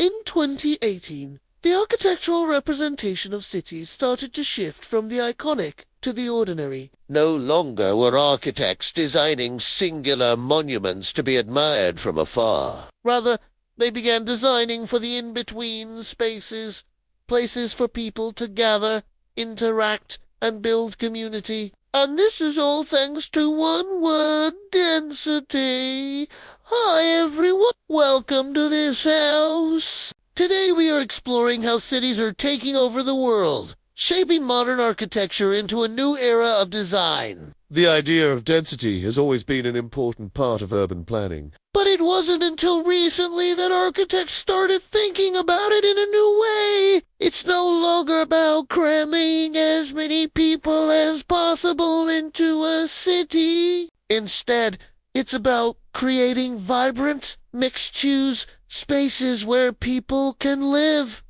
In 2018, the architectural representation of cities started to shift from the iconic to the ordinary. No longer were architects designing singular monuments to be admired from afar. Rather, they began designing for the in-between spaces, places for people to gather, interact, and build community. And this is all thanks to one word: density. Hi everyone, welcome to this house. Today we are exploring how cities are taking over the world, shaping modern architecture into a new era of design. The idea of density has always been an important part of urban planning. But it wasn't until recently that architects started thinking about it in a new way. It's no longer about cramming as many people as possible into a city. Instead, it's about creating vibrant, mixed-use spaces where people can live,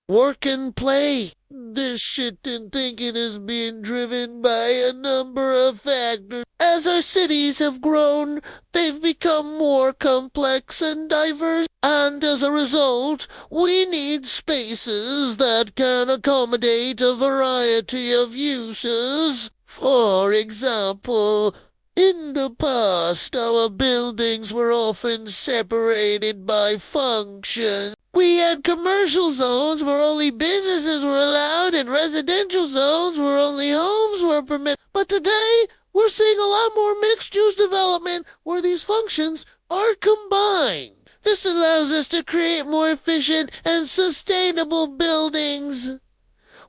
work, and play. This shift in thinking is being driven by a number of factors. As our cities have grown, they've become more complex and diverse, and as a result, we need spaces that can accommodate a variety of uses. For example, in the past, our buildings were often separated by function. We had commercial zones where only businesses were allowed and residential zones where only homes were permitted. But today, we're seeing a lot more mixed-use development where these functions are combined. This allows us to create more efficient and sustainable buildings,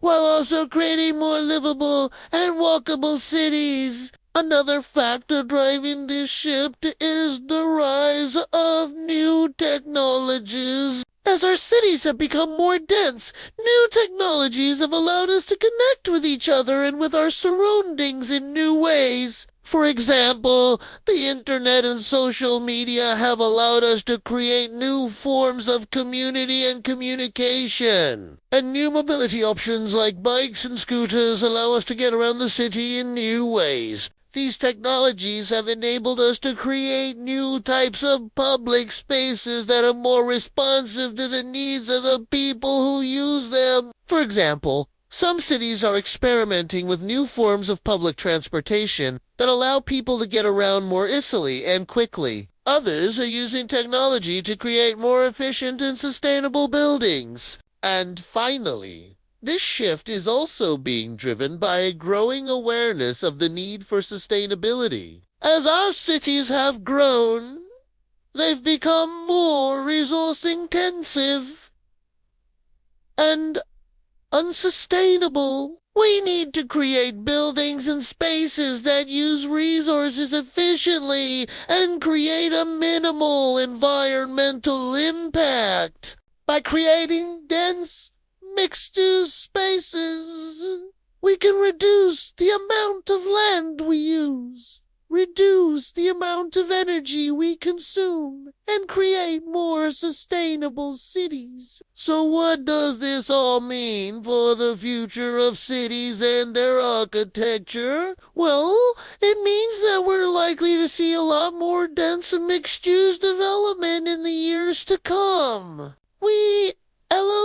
while also creating more livable and walkable cities. Another factor driving this shift is the rise of new technologies. As our cities have become more dense, new technologies have allowed us to connect with each other and with our surroundings in new ways. For example, the internet and social media have allowed us to create new forms of community and communication. And new mobility options like bikes and scooters allow us to get around the city in new ways. These technologies have enabled us to create new types of public spaces that are more responsive to the needs of the people who use them. For example, some cities are experimenting with new forms of public transportation that allow people to get around more easily and quickly. Others are using technology to create more efficient and sustainable buildings. And finally, this shift is also being driven by a growing awareness of the need for sustainability. As our cities have grown, they've become more resource-intensive and unsustainable. We need to create buildings and spaces that use resources efficiently and create a minimal environmental impact. By creating dense, mixed-use spaces, we can reduce the amount of land we use, reduce the amount of energy we consume, and create more sustainable cities. So what does this all mean for the future of cities and their architecture? Well, it means that we're likely to see a lot more dense and mixed-use development in the years to come. We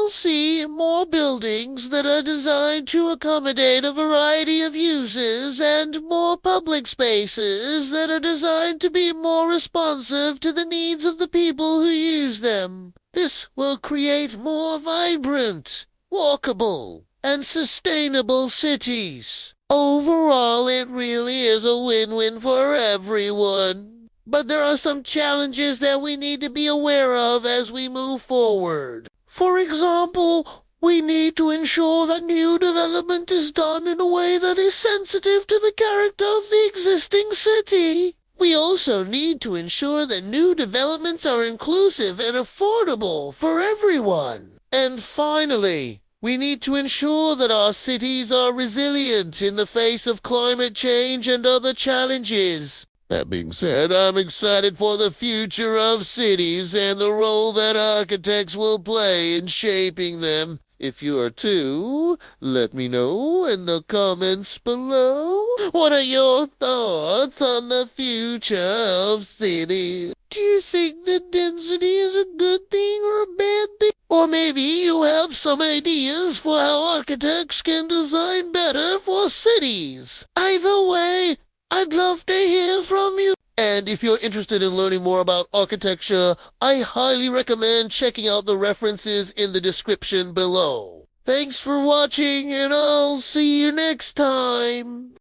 see more buildings that are designed to accommodate a variety of uses and more public spaces that are designed to be more responsive to the needs of the people who use them. This will create more vibrant, walkable, and sustainable cities. Overall, it really is a win-win for everyone. But there are some challenges that we need to be aware of as we move forward. For example, we need to ensure that new development is done in a way that is sensitive to the character of the existing city. We also need to ensure that new developments are inclusive and affordable for everyone. And finally, we need to ensure that our cities are resilient in the face of climate change and other challenges. That being said, I'm excited for the future of cities and the role that architects will play in shaping them. If you are too, let me know in the comments below. What are your thoughts on the future of cities? Do you think that density is a good thing or a bad thing? Or maybe you have some ideas for how architects can design better for cities. Either way, I'd love to hear from you. And if you're interested in learning more about architecture, I highly recommend checking out the references in the description below. Thanks for watching, and I'll see you next time.